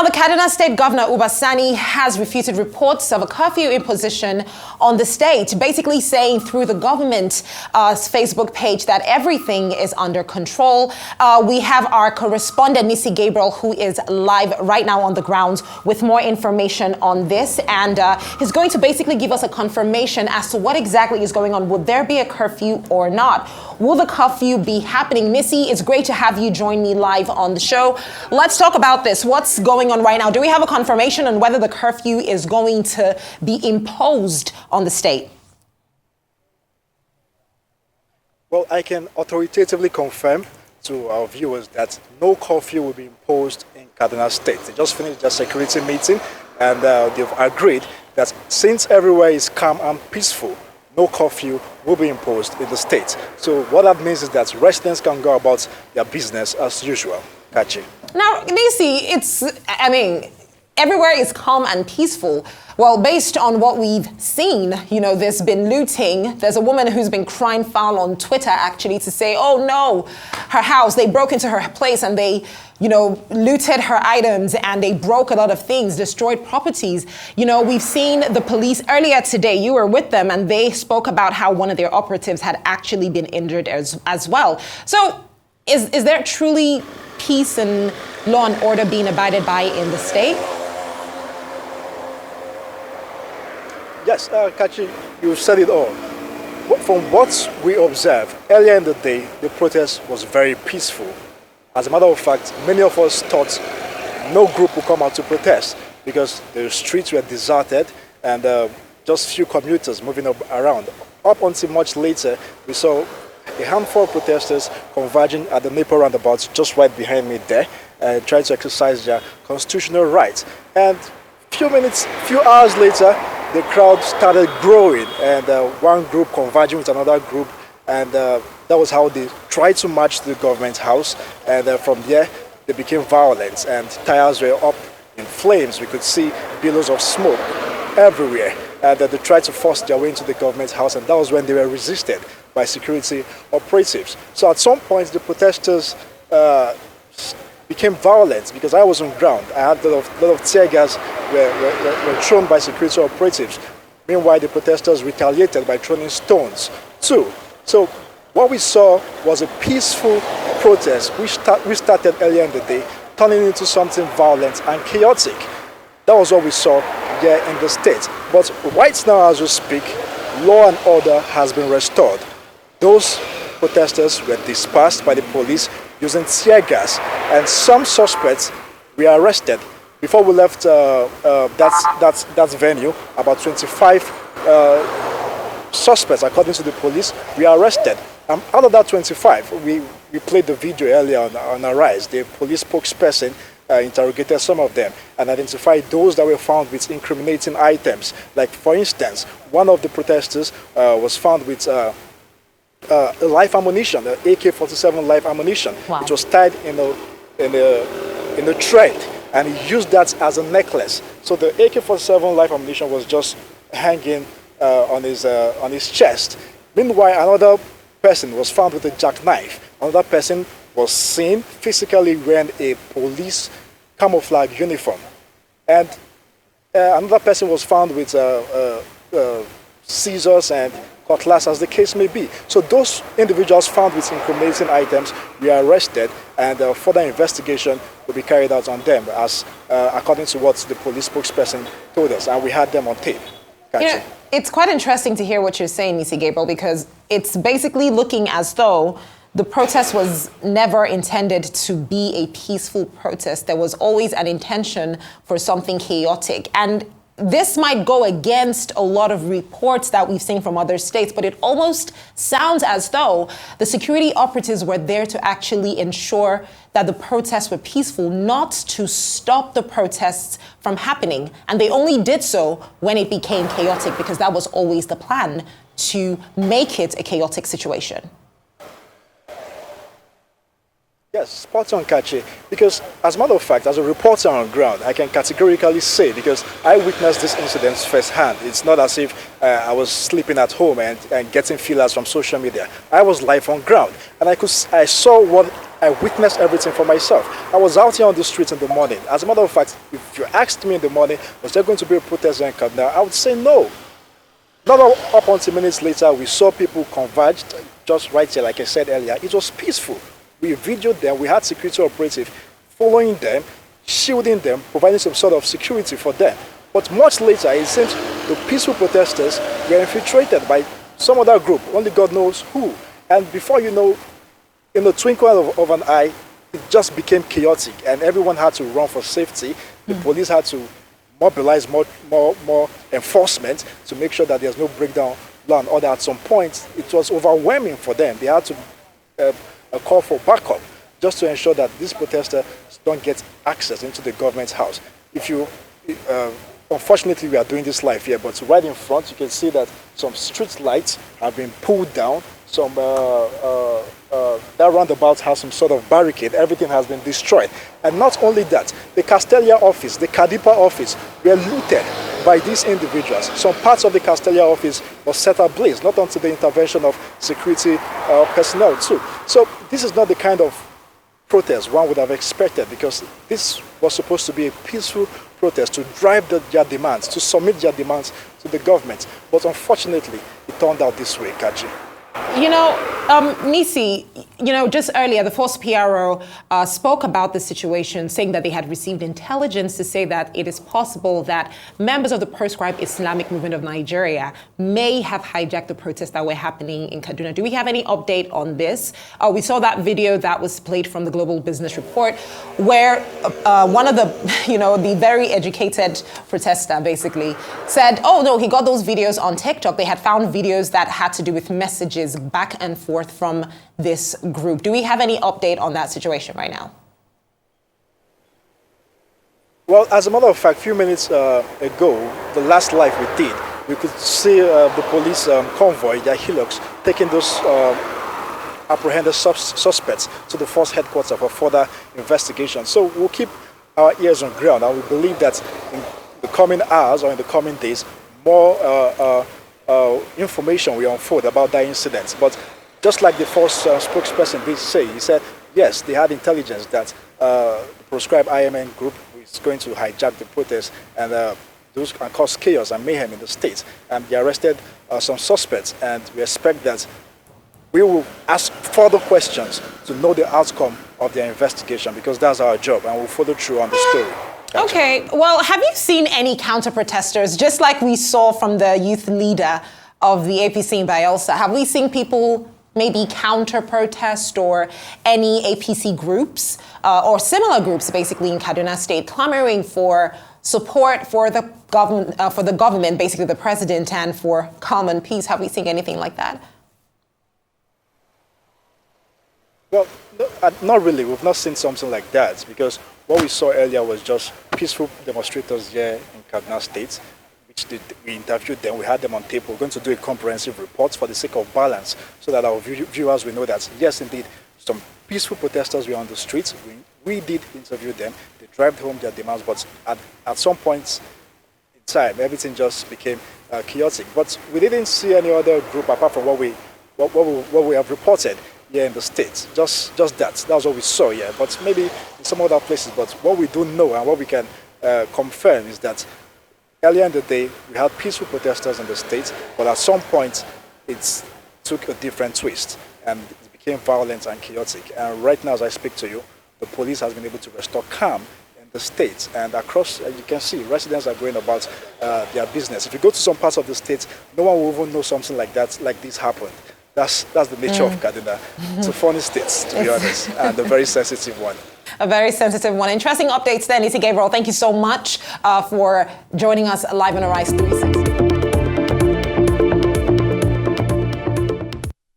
Now, the Kaduna State Governor, Uba Sani, has refuted reports of a curfew imposition on the state, basically saying through the government's Facebook page that everything is under control. We have our correspondent, Nisi Gabriel, who is live right now on the ground with more information on this. And he's going to basically give us a confirmation as to what exactly is going on. Would there be a curfew or not? Will the curfew be happening? Nisi, it's great to have you join me live on the show. Let's talk about this. What's going on right now? Do we have a confirmation on whether the curfew is going to be imposed on the state? Well, I can authoritatively confirm to our viewers that no curfew will be imposed in Kaduna State. They just finished their security meeting and they've agreed that since everywhere is calm and peaceful, no curfew will be imposed in the state. So what that means is that residents can go about their business as usual. Kachi. Now, Nisi, everywhere is calm and peaceful. Well, based on what we've seen, there's been looting. There's a woman who's been crying foul on Twitter, actually, to say, oh no, her house, they broke into her place and they, looted her items and they broke a lot of things, destroyed properties. We've seen the police earlier today, you were with them, and they spoke about how one of their operatives had actually been injured as well. So is there truly peace and law and order being abided by in the state? Yes, Kachi, you said it all. From what we observed earlier in the day, the protest was very peaceful. As a matter of fact, many of us thought no group would come out to protest because the streets were deserted and just few commuters moving around. Up until much later, we saw a handful of protesters converging at the Nipple roundabout just right behind me there, trying to exercise their constitutional rights. And few hours later, the crowd started growing and one group converging with another group, and that was how they tried to march to the government house. And from there, they became violent and tires were up in flames. We could see billows of smoke everywhere. And they tried to force their way into the government house, and that was when they were resisted by security operatives. So at some point, the protesters became violent because I was on ground. I had a lot of tear gas were thrown by security operatives. Meanwhile, the protesters retaliated by throwing stones too. So what we saw was a peaceful protest which started earlier in the day, turning into something violent and chaotic. That was what we saw here in the state. But right now, as we speak, law and order has been restored. Those protesters were dispersed by the police using tear gas, and some suspects were arrested. Before we left that venue, about 25 suspects, according to the police, were arrested. Out of that 25, we played the video earlier on Arise. The police spokesperson interrogated some of them and identified those that were found with incriminating items. Like, for instance, one of the protesters was found with live ammunition, AK-47 live ammunition. Wow. It was tied in a thread, and he used that as a necklace. So the AK-47 live ammunition was just hanging on his chest. Meanwhile, another person was found with a jackknife. Another person was seen physically wearing a police camouflage uniform, and another person was found with scissors and cutlass, as the case may be. So those individuals found with incriminating items were arrested, and further investigation will be carried out on them, as according to what the police spokesperson told us, and we had them on tape. It's quite interesting to hear what you're saying, Nisi Gabriel, because it's basically looking as though the protest was never intended to be a peaceful protest. There was always an intention for something chaotic. And this might go against a lot of reports that we've seen from other states, but it almost sounds as though the security operatives were there to actually ensure that the protests were peaceful, not to stop the protests from happening. And they only did so when it became chaotic, because that was always the plan, to make it a chaotic situation. Yes, spot on, Kachi. Because as a matter of fact, as a reporter on ground, I can categorically say, because I witnessed this incident firsthand. It's not as if I was sleeping at home and getting feelers from social media. I was live on ground, and I saw what I witnessed everything for myself. I was out here on the streets in the morning. As a matter of fact, if you asked me in the morning, was there going to be a protest in Kaduna, I would say no. Not up until minutes later, we saw people converged just right here, like I said earlier. It was peaceful. We videoed them. We had security operatives following them, shielding them, providing some sort of security for them. But much later, it seems the peaceful protesters were infiltrated by some other group, only God knows who. And before you know, in the twinkle of an eye, it just became chaotic, and everyone had to run for safety. The police had to mobilize more enforcement to make sure that there's no breakdown law and order. At some point, it was overwhelming for them. They had to call for backup just to ensure that these protesters don't get access into the government's house. If you, unfortunately, we are doing this live here, but right in front, you can see that some street lights have been pulled down. Some that roundabout has some sort of barricade. Everything has been destroyed. And not only that, the Castelia office, the Kadipa office, were looted by these individuals. Some parts of the Castelia office was set ablaze, not until the intervention of security personnel too. So this is not the kind of protest one would have expected, because this was supposed to be a peaceful protest to drive their demands, to submit their demands to the government. But unfortunately, it turned out this way, Kachi. You know, Nisi, just earlier, the Force PRO spoke about the situation, saying that they had received intelligence to say that it is possible that members of the proscribed Islamic movement of Nigeria may have hijacked the protests that were happening in Kaduna. Do we have any update on this? We saw that video that was played from the Global Business Report, where one of the, the very educated protester basically said, oh no, he got those videos on TikTok. They had found videos that had to do with messages back and forth from this group. Do we have any update on that situation right now? Well, as a matter of fact, a few minutes ago, the last live we did, we could see the police convoy, their Hilux, taking those apprehended suspects to the force headquarters for further investigation. So we'll keep our ears on ground, and we believe that in the coming hours or in the coming days, more information will unfold about that incident. But just like the force spokesperson did say, he said, yes, they had intelligence that the proscribed IMN group is going to hijack the protest and cause chaos and mayhem in the state. And they arrested some suspects, and we expect that we will ask further questions to know the outcome of their investigation, because that's our job, and we'll follow through on the story. Okay, well, have you seen any counter-protesters, just like we saw from the youth leader of the APC in Bayelsa? Have we seen people maybe counter-protest, or any APC groups or similar groups basically in Kaduna State clamoring for support for the government, basically the president, and for calm and peace? Have we seen anything like that? Well, no, not really. We've not seen something like that, because what we saw earlier was just peaceful demonstrators here in Kaduna State, which we interviewed them. We had them on tape. We're going to do a comprehensive report for the sake of balance, so that our viewers will know that, yes, indeed, some peaceful protesters were on the streets. We did interview them. They drove home their demands, but at some point in time, everything just became chaotic. But we didn't see any other group apart from what we have reported here in the States. Just that. That's what we saw here. But maybe in some other places. But what we don't know and what we can confirm is that earlier in the day, we had peaceful protesters in the States, but at some point, it took a different twist, and it became violent and chaotic. And right now, as I speak to you, the police has been able to restore calm in the States. And across, you can see, residents are going about their business. If you go to some parts of the States, no one will even know something like this happened. That's the nature of Kaduna. It's a funny state, to be honest, and a very sensitive one. A very sensitive one. Interesting updates there, Nisi Gabriel. Thank you so much for joining us live on Arise 360.